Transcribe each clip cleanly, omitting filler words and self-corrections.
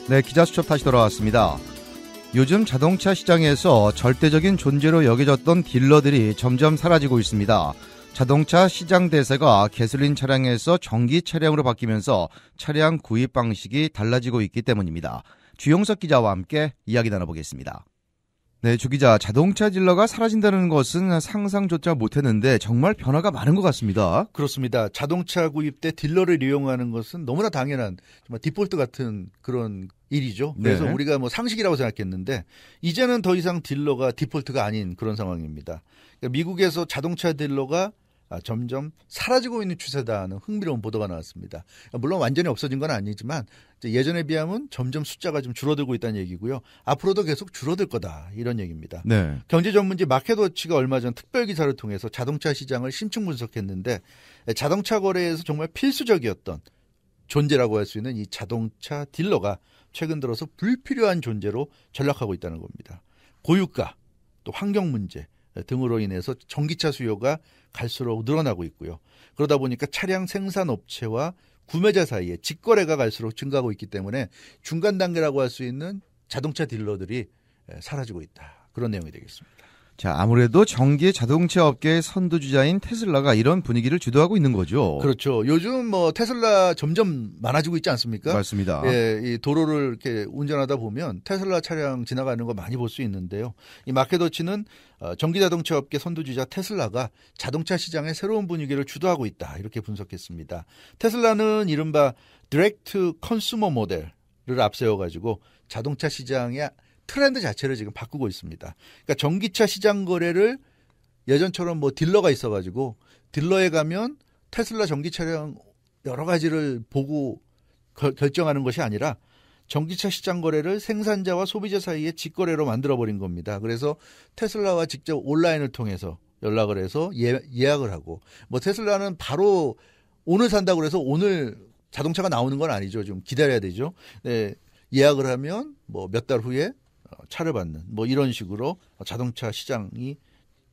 네, 기자수첩 다시 돌아왔습니다. 요즘 자동차 시장에서 절대적인 존재로 여겨졌던 딜러들이 점점 사라지고 있습니다. 자동차 시장 대세가 가솔린 차량에서 전기 차량으로 바뀌면서 차량 구입 방식이 달라지고 있기 때문입니다. 주용석 기자와 함께 이야기 나눠보겠습니다. 네, 주 기자, 자동차 딜러가 사라진다는 것은 상상조차 못했는데 정말 변화가 많은 것 같습니다. 그렇습니다. 자동차 구입 때 딜러를 이용하는 것은 너무나 당연한 정말 디폴트 같은 그런 일이죠. 그래서 네. 우리가 뭐 상식이라고 생각했는데 이제는 더 이상 딜러가 디폴트가 아닌 그런 상황입니다. 그러니까 미국에서 자동차 딜러가 점점 사라지고 있는 추세다는 흥미로운 보도가 나왔습니다. 물론 완전히 없어진 건 아니지만 예전에 비하면 점점 숫자가 좀 줄어들고 있다는 얘기고요. 앞으로도 계속 줄어들 거다 이런 얘기입니다. 네. 경제 전문지 마켓워치가 얼마 전 특별 기사를 통해서 자동차 시장을 심층 분석했는데 자동차 거래에서 정말 필수적이었던 존재라고 할 수 있는 이 자동차 딜러가 최근 들어서 불필요한 존재로 전락하고 있다는 겁니다. 고유가, 또 환경 문제 등으로 인해서 전기차 수요가 갈수록 늘어나고 있고요. 그러다 보니까 차량 생산업체와 구매자 사이에 직거래가 갈수록 증가하고 있기 때문에 중간 단계라고 할 수 있는 자동차 딜러들이 사라지고 있다. 그런 내용이 되겠습니다. 자, 아무래도 전기 자동차 업계의 선두주자인 테슬라가 이런 분위기를 주도하고 있는 거죠. 그렇죠. 요즘 뭐 테슬라 점점 많아지고 있지 않습니까? 맞습니다. 예, 이 도로를 이렇게 운전하다 보면 테슬라 차량 지나가는 거 많이 볼 수 있는데요. 이 마켓워치는 전기 자동차 업계 선두주자 테슬라가 자동차 시장의 새로운 분위기를 주도하고 있다. 이렇게 분석했습니다. 테슬라는 이른바 디렉트 컨슈머 모델을 앞세워가지고 자동차 시장의 트렌드 자체를 지금 바꾸고 있습니다. 그러니까 전기차 시장 거래를 예전처럼 뭐 딜러가 있어가지고 딜러에 가면 테슬라 전기 차량 여러 가지를 보고 결정하는 것이 아니라 전기차 시장 거래를 생산자와 소비자 사이에 직거래로 만들어버린 겁니다. 그래서 테슬라와 직접 온라인을 통해서 연락을 해서 예약을 하고 뭐 테슬라는 바로 오늘 산다고 해서 오늘 자동차가 나오는 건 아니죠. 좀 기다려야 되죠. 네, 예약을 하면 뭐 몇 달 후에 차를 받는 뭐 이런 식으로 자동차 시장이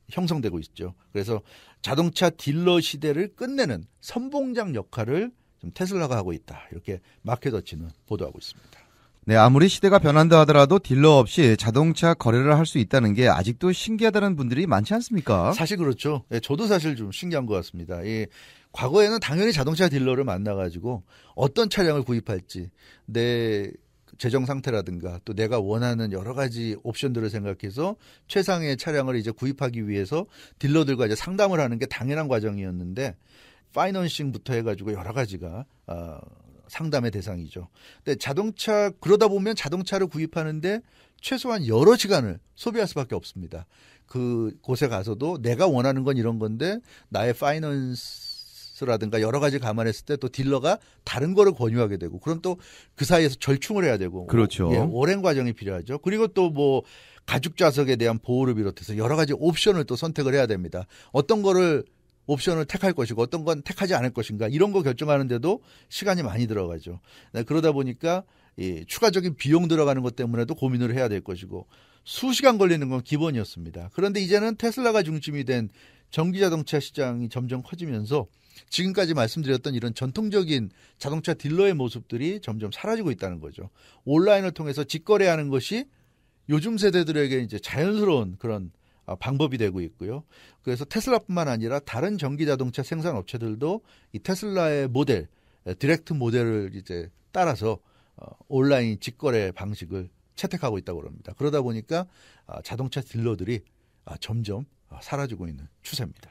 형성되고 있죠. 그래서 자동차 딜러 시대를 끝내는 선봉장 역할을 좀 테슬라가 하고 있다. 이렇게 마켓워치는 보도하고 있습니다. 네, 아무리 시대가 변한다 하더라도 딜러 없이 자동차 거래를 할 수 있다는 게 아직도 신기하다는 분들이 많지 않습니까? 사실 그렇죠. 예, 저도 사실 좀 신기한 것 같습니다. 예, 과거에는 당연히 자동차 딜러를 만나가지고 어떤 차량을 구입할지 내 재정 상태라든가 또 내가 원하는 여러 가지 옵션들을 생각해서 최상의 차량을 이제 구입하기 위해서 딜러들과 이제 상담을 하는 게 당연한 과정이었는데 파이낸싱부터 해가지고 여러 가지가 상담의 대상이죠. 근데 그러다 보면 자동차를 구입하는데 최소한 여러 시간을 소비할 수밖에 없습니다. 그 곳에 가서도 내가 원하는 건 이런 건데 나의 파이낸스라든가 여러 가지 감안했을 때 또 딜러가 다른 거를 권유하게 되고 그럼 또 그 사이에서 절충을 해야 되고 그렇죠. 예, 오랜 과정이 필요하죠. 그리고 또 뭐 가죽 좌석에 대한 보호를 비롯해서 여러 가지 옵션을 또 선택을 해야 됩니다. 어떤 거를 옵션을 택할 것이고 어떤 건 택하지 않을 것인가 이런 거 결정하는데도 시간이 많이 들어가죠. 네, 그러다 보니까 이 추가적인 비용 들어가는 것 때문에도 고민을 해야 될 것이고 수시간 걸리는 건 기본이었습니다. 그런데 이제는 테슬라가 중심이 된 전기자동차 시장이 점점 커지면서 지금까지 말씀드렸던 이런 전통적인 자동차 딜러의 모습들이 점점 사라지고 있다는 거죠. 온라인을 통해서 직거래하는 것이 요즘 세대들에게 이제 자연스러운 그런 방법이 되고 있고요. 그래서 테슬라뿐만 아니라 다른 전기 자동차 생산 업체들도 이 테슬라의 모델, 디렉트 모델을 이제 따라서 온라인 직거래 방식을 채택하고 있다고 합니다. 그러다 보니까 자동차 딜러들이 점점 사라지고 있는 추세입니다.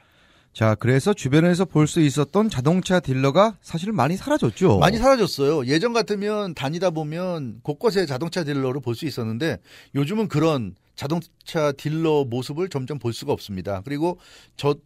자, 그래서 주변에서 볼 수 있었던 자동차 딜러가 사실은 많이 사라졌죠. 많이 사라졌어요. 예전 같으면 다니다 보면 곳곳에 자동차 딜러를 볼 수 있었는데 요즘은 그런 자동차 딜러 모습을 점점 볼 수가 없습니다. 그리고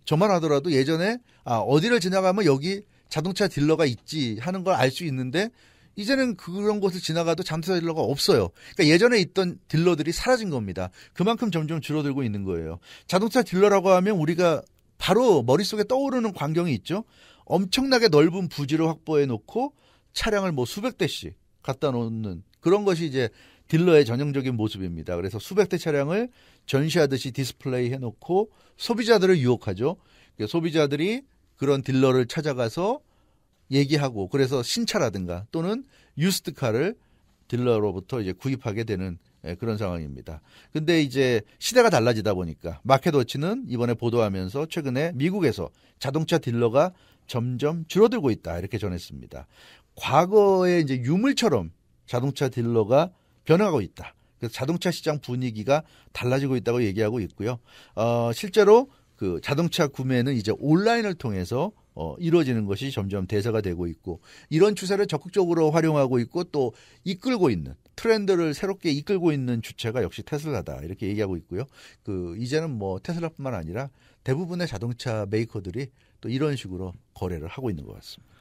저만 하더라도 예전에 어디를 지나가면 여기 자동차 딜러가 있지 하는 걸 알 수 있는데 이제는 그런 곳을 지나가도 자동차 딜러가 없어요. 그러니까 예전에 있던 딜러들이 사라진 겁니다. 그만큼 점점 줄어들고 있는 거예요. 자동차 딜러라고 하면 우리가 바로 머릿속에 떠오르는 광경이 있죠. 엄청나게 넓은 부지를 확보해 놓고 차량을 뭐 수백 대씩 갖다 놓는 그런 것이 이제 딜러의 전형적인 모습입니다. 그래서 수백 대 차량을 전시하듯이 디스플레이 해놓고 소비자들을 유혹하죠. 소비자들이 그런 딜러를 찾아가서 얘기하고 그래서 신차라든가 또는 유스트카를 딜러로부터 이제 구입하게 되는 그런 상황입니다. 근데 이제 시대가 달라지다 보니까 마켓워치는 이번에 보도하면서 최근에 미국에서 자동차 딜러가 점점 줄어들고 있다 이렇게 전했습니다. 과거에 이제 유물처럼 자동차 딜러가 변화하고 있다. 그래서 자동차 시장 분위기가 달라지고 있다고 얘기하고 있고요. 실제로 그 자동차 구매는 이제 온라인을 통해서 이루어지는 것이 점점 대세가 되고 있고 이런 추세를 적극적으로 활용하고 있고 또 이끌고 있는 트렌드를 새롭게 이끌고 있는 주체가 역시 테슬라다 이렇게 얘기하고 있고요. 이제는 뭐 테슬라뿐만 아니라 대부분의 자동차 메이커들이 또 이런 식으로 거래를 하고 있는 것 같습니다.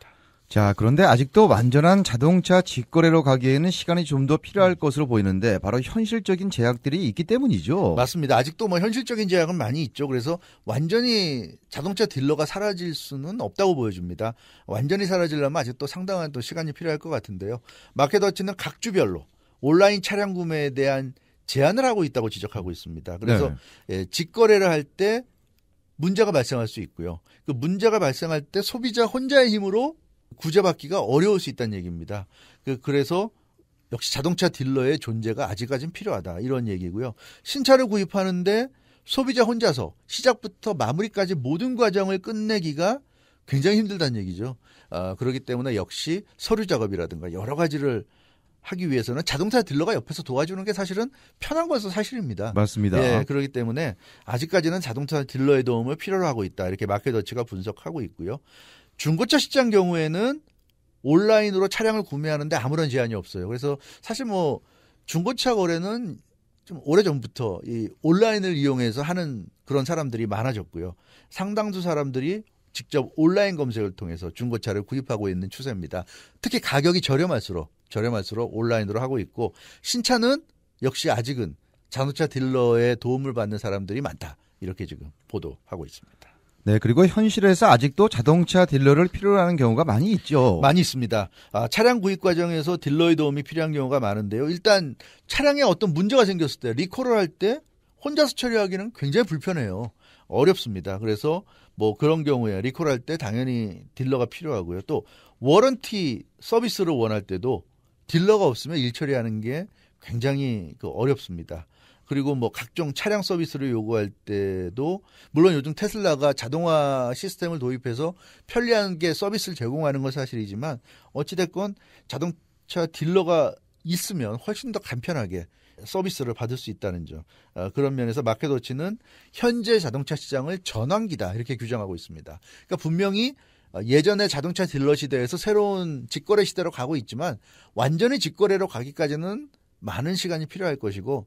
자, 그런데 아직도 완전한 자동차 직거래로 가기에는 시간이 좀 더 필요할 것으로 보이는데 바로 현실적인 제약들이 있기 때문이죠. 맞습니다. 아직도 뭐 현실적인 제약은 많이 있죠. 그래서 완전히 자동차 딜러가 사라질 수는 없다고 보여집니다. 완전히 사라지려면 아직도 상당한 또 시간이 필요할 것 같은데요. 마켓워치는 각 주별로 온라인 차량 구매에 대한 제한을 하고 있다고 지적하고 있습니다. 그래서 직거래를 할 때 문제가 발생할 수 있고요. 그 문제가 발생할 때 소비자 혼자의 힘으로 구제받기가 어려울 수 있다는 얘기입니다. 그래서 역시 자동차 딜러의 존재가 아직까지는 필요하다 이런 얘기고요. 신차를 구입하는데 소비자 혼자서 시작부터 마무리까지 모든 과정을 끝내기가 굉장히 힘들다는 얘기죠. 그렇기 때문에 역시 서류 작업이라든가 여러 가지를 하기 위해서는 자동차 딜러가 옆에서 도와주는 게 사실은 편한 것은 사실입니다. 맞습니다. 네, 그렇기 때문에 아직까지는 자동차 딜러의 도움을 필요로 하고 있다. 이렇게 마켓워치가 분석하고 있고요. 중고차 시장 경우에는 온라인으로 차량을 구매하는데 아무런 제한이 없어요. 그래서 사실 뭐 중고차 거래는 좀 오래전부터 이 온라인을 이용해서 하는 그런 사람들이 많아졌고요. 상당수 사람들이 직접 온라인 검색을 통해서 중고차를 구입하고 있는 추세입니다. 특히 가격이 저렴할수록 온라인으로 하고 있고 신차는 역시 아직은 자동차 딜러의 도움을 받는 사람들이 많다. 이렇게 지금 보도하고 있습니다. 네, 그리고 현실에서 아직도 자동차 딜러를 필요로 하는 경우가 많이 있죠. 많이 있습니다. 차량 구입 과정에서 딜러의 도움이 필요한 경우가 많은데요. 일단 차량에 어떤 문제가 생겼을 때 리콜을 할 때 혼자서 처리하기는 굉장히 불편해요. 어렵습니다. 그래서 뭐 그런 경우에 리콜할 때 당연히 딜러가 필요하고요. 또 워런티 서비스를 원할 때도 딜러가 없으면 일 처리하는 게 굉장히 어렵습니다. 그리고 뭐 각종 차량 서비스를 요구할 때도 물론 요즘 테슬라가 자동화 시스템을 도입해서 편리하게 서비스를 제공하는 건 사실이지만 어찌됐건 자동차 딜러가 있으면 훨씬 더 간편하게 서비스를 받을 수 있다는 점. 그런 면에서 마켓워치는 현재 자동차 시장을 전환기다 이렇게 규정하고 있습니다. 그러니까 분명히 예전에 자동차 딜러 시대에서 새로운 직거래 시대로 가고 있지만 완전히 직거래로 가기까지는 많은 시간이 필요할 것이고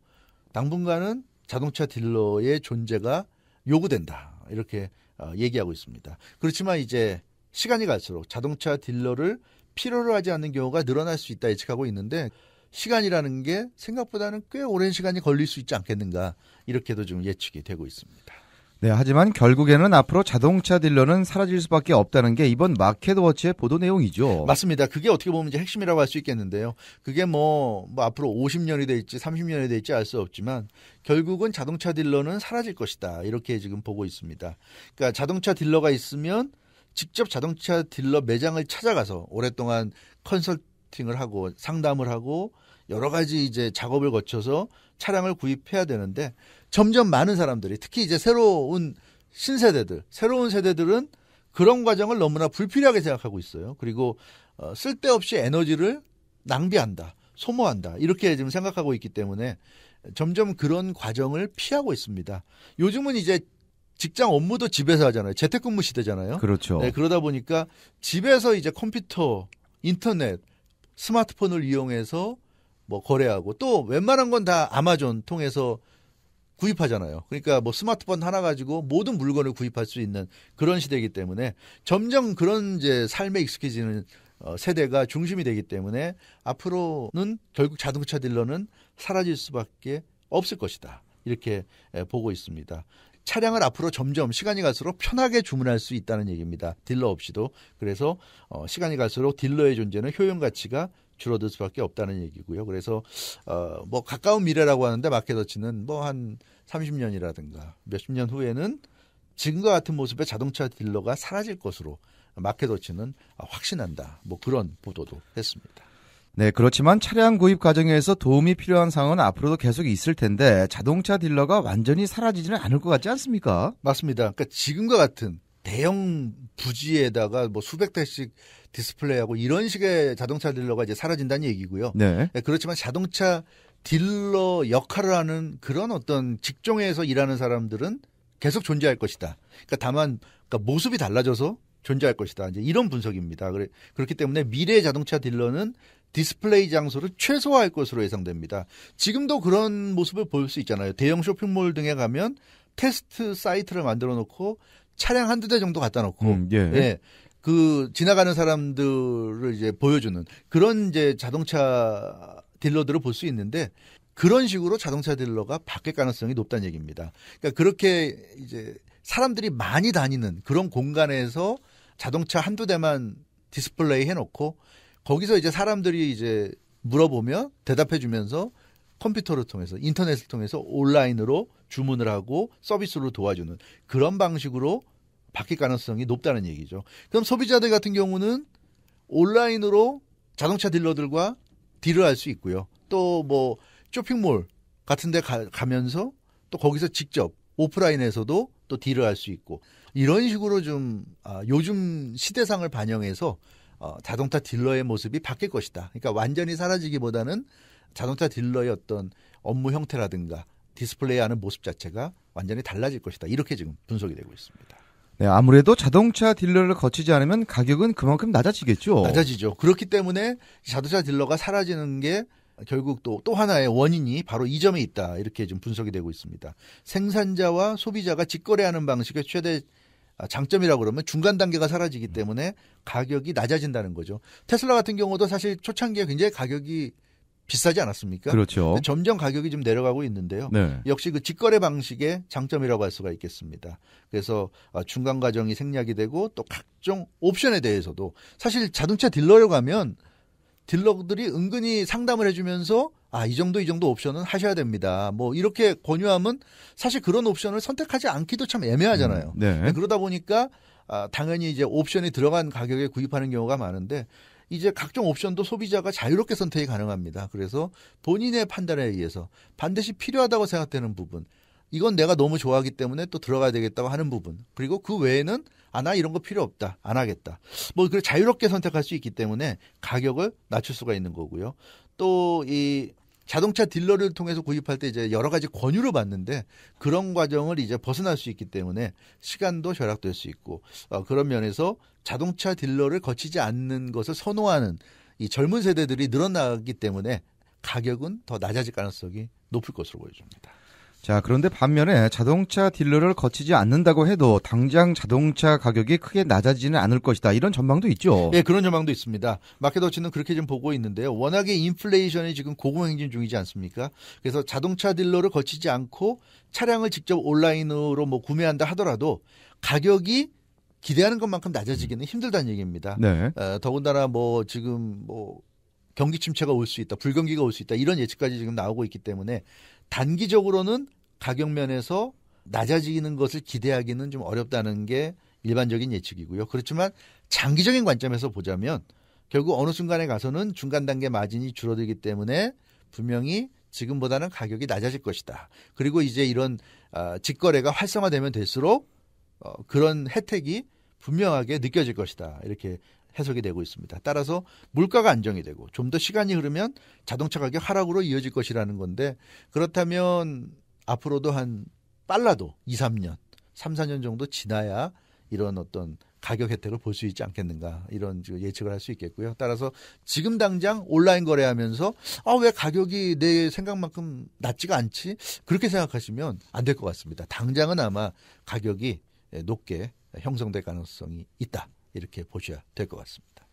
당분간은 자동차 딜러의 존재가 요구된다. 이렇게 얘기하고 있습니다. 그렇지만 이제 시간이 갈수록 자동차 딜러를 필요로 하지 않는 경우가 늘어날 수 있다 예측하고 있는데 시간이라는 게 생각보다는 꽤 오랜 시간이 걸릴 수 있지 않겠는가 이렇게도 좀 예측이 되고 있습니다. 네, 하지만 결국에는 앞으로 자동차 딜러는 사라질 수밖에 없다는 게 이번 마켓워치의 보도 내용이죠. 맞습니다. 그게 어떻게 보면 이제 핵심이라고 할 수 있겠는데요. 그게 뭐 앞으로 50년이 될지 30년이 될지 알 수 없지만 결국은 자동차 딜러는 사라질 것이다. 이렇게 지금 보고 있습니다. 그러니까 자동차 딜러가 있으면 직접 자동차 딜러 매장을 찾아가서 오랫동안 컨설팅을 하고 상담을 하고 여러 가지 이제 작업을 거쳐서 차량을 구입해야 되는데 점점 많은 사람들이 특히 이제 새로운 세대들은 그런 과정을 너무나 불필요하게 생각하고 있어요. 그리고 쓸데없이 에너지를 낭비한다, 소모한다 이렇게 지금 생각하고 있기 때문에 점점 그런 과정을 피하고 있습니다. 요즘은 이제 직장 업무도 집에서 하잖아요. 재택근무 시대잖아요. 그렇죠. 네, 그러다 보니까 집에서 이제 컴퓨터, 인터넷, 스마트폰을 이용해서 뭐 거래하고 또 웬만한 건 다 아마존 통해서 구입하잖아요. 그러니까 뭐 스마트폰 하나 가지고 모든 물건을 구입할 수 있는 그런 시대이기 때문에 점점 그런 이제 삶에 익숙해지는 세대가 중심이 되기 때문에 앞으로는 결국 자동차 딜러는 사라질 수밖에 없을 것이다. 이렇게 보고 있습니다. 차량을 앞으로 점점 시간이 갈수록 편하게 주문할 수 있다는 얘기입니다. 딜러 없이도. 그래서 시간이 갈수록 딜러의 존재는 효용 가치가 줄어들 수밖에 없다는 얘기고요. 그래서 뭐 가까운 미래라고 하는데 마켓워치는 뭐 한 30년이라든가 몇십 년 후에는 지금과 같은 모습의 자동차 딜러가 사라질 것으로 마켓워치는 확신한다. 뭐 그런 보도도 했습니다. 네, 그렇지만 차량 구입 과정에서 도움이 필요한 상황은 앞으로도 계속 있을 텐데 자동차 딜러가 완전히 사라지지는 않을 것 같지 않습니까? 맞습니다. 그러니까 지금과 같은 대형 부지에다가 뭐 수백 대씩 디스플레이하고 이런 식의 자동차 딜러가 이제 사라진다는 얘기고요. 네. 그렇지만 자동차 딜러 역할을 하는 그런 어떤 직종에서 일하는 사람들은 계속 존재할 것이다. 그러니까 다만 그러니까 모습이 달라져서 존재할 것이다. 이제 이런 분석입니다. 그렇기 때문에 미래의 자동차 딜러는 디스플레이 장소를 최소화할 것으로 예상됩니다. 지금도 그런 모습을 볼 수 있잖아요. 대형 쇼핑몰 등에 가면 테스트 사이트를 만들어 놓고 차량 한두 대 정도 갖다 놓고 예. 그 지나가는 사람들을 이제 보여주는 그런 이제 자동차 딜러들을 볼 수 있는데 그런 식으로 자동차 딜러가 바뀔 가능성이 높다는 얘기입니다. 그러니까 그렇게 이제 사람들이 많이 다니는 그런 공간에서 자동차 한두 대만 디스플레이 해놓고 거기서 이제 사람들이 이제 물어보면 대답해 주면서 컴퓨터를 통해서 인터넷을 통해서 온라인으로 주문을 하고 서비스로 도와주는 그런 방식으로 바뀔 가능성이 높다는 얘기죠. 그럼 소비자들 같은 경우는 온라인으로 자동차 딜러들과 딜을 할 수 있고요. 또 뭐 쇼핑몰 같은 데 가면서 또 거기서 직접 오프라인에서도 또 딜을 할 수 있고 이런 식으로 좀 요즘 시대상을 반영해서 자동차 딜러의 모습이 바뀔 것이다. 그러니까 완전히 사라지기보다는 자동차 딜러의 어떤 업무 형태라든가 디스플레이하는 모습 자체가 완전히 달라질 것이다. 이렇게 지금 분석이 되고 있습니다. 네, 아무래도 자동차 딜러를 거치지 않으면 가격은 그만큼 낮아지겠죠. 낮아지죠. 그렇기 때문에 자동차 딜러가 사라지는 게 결국 또 하나의 원인이 바로 이 점에 있다. 이렇게 좀 분석이 되고 있습니다. 생산자와 소비자가 직거래하는 방식의 최대 장점이라고 그러면 중간 단계가 사라지기 때문에 가격이 낮아진다는 거죠. 테슬라 같은 경우도 사실 초창기에 굉장히 가격이 비싸지 않았습니까? 그렇죠. 점점 가격이 좀 내려가고 있는데요. 네. 역시 그 직거래 방식의 장점이라고 할 수가 있겠습니다. 그래서 중간 과정이 생략이 되고 또 각종 옵션에 대해서도 사실 자동차 딜러를 가면 딜러들이 은근히 상담을 해주면서 이 정도 옵션은 하셔야 됩니다. 뭐 이렇게 권유하면 사실 그런 옵션을 선택하지 않기도 참 애매하잖아요. 네. 그러다 보니까 당연히 이제 옵션이 들어간 가격에 구입하는 경우가 많은데 이제 각종 옵션도 소비자가 자유롭게 선택이 가능합니다. 그래서 본인의 판단에 의해서 반드시 필요하다고 생각되는 부분, 이건 내가 너무 좋아하기 때문에 또 들어가야 되겠다고 하는 부분, 그리고 그 외에는 나 이런 거 필요 없다, 안 하겠다. 뭐 그걸 자유롭게 선택할 수 있기 때문에 가격을 낮출 수가 있는 거고요. 또 이 자동차 딜러를 통해서 구입할 때 이제 여러 가지 권유를 받는데 그런 과정을 이제 벗어날 수 있기 때문에 시간도 절약될 수 있고 그런 면에서 자동차 딜러를 거치지 않는 것을 선호하는 이 젊은 세대들이 늘어나기 때문에 가격은 더 낮아질 가능성이 높을 것으로 보여집니다. 자, 그런데 반면에 자동차 딜러를 거치지 않는다고 해도 당장 자동차 가격이 크게 낮아지지는 않을 것이다. 이런 전망도 있죠. 네, 그런 전망도 있습니다. 마켓워치는 그렇게 좀 보고 있는데요. 워낙에 인플레이션이 지금 고공행진 중이지 않습니까? 그래서 자동차 딜러를 거치지 않고 차량을 직접 온라인으로 뭐 구매한다 하더라도 가격이 기대하는 것만큼 낮아지기는 힘들다는 얘기입니다. 네. 더군다나 뭐 지금 뭐 경기 침체가 올 수 있다, 불경기가 올 수 있다 이런 예측까지 지금 나오고 있기 때문에 단기적으로는 가격 면에서 낮아지는 것을 기대하기는 좀 어렵다는 게 일반적인 예측이고요. 그렇지만 장기적인 관점에서 보자면 결국 어느 순간에 가서는 중간 단계 마진이 줄어들기 때문에 분명히 지금보다는 가격이 낮아질 것이다. 그리고 이제 이런 직거래가 활성화되면 될수록 그런 혜택이 분명하게 느껴질 것이다. 이렇게 해석이 되고 있습니다. 따라서 물가가 안정이 되고 좀 더 시간이 흐르면 자동차 가격 하락으로 이어질 것이라는 건데 그렇다면 앞으로도 빨라도 2, 3년, 3, 4년 정도 지나야 이런 어떤 가격 혜택을 볼 수 있지 않겠는가 이런 예측을 할 수 있겠고요. 따라서 지금 당장 온라인 거래하면서 왜 가격이 내 생각만큼 낮지가 않지? 그렇게 생각하시면 안 될 것 같습니다. 당장은 아마 가격이 높게 형성될 가능성이 있다. 이렇게 보셔야 될 것 같습니다.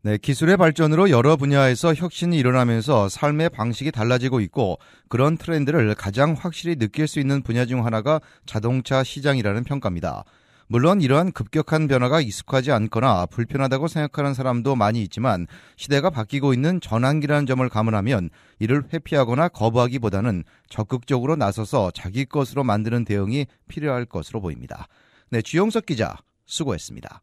네, 기술의 발전으로 여러 분야에서 혁신이 일어나면서 삶의 방식이 달라지고 있고 그런 트렌드를 가장 확실히 느낄 수 있는 분야 중 하나가 자동차 시장이라는 평가입니다. 물론 이러한 급격한 변화가 익숙하지 않거나 불편하다고 생각하는 사람도 많이 있지만 시대가 바뀌고 있는 전환기라는 점을 감안하면 이를 회피하거나 거부하기보다는 적극적으로 나서서 자기 것으로 만드는 대응이 필요할 것으로 보입니다. 네, 주영석 기자 수고했습니다.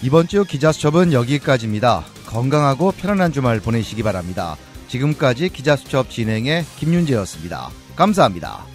이번 주 기자수첩은 여기까지입니다. 건강하고 편안한 주말 보내시기 바랍니다. 지금까지 기자수첩 진행의 김윤재였습니다. 감사합니다.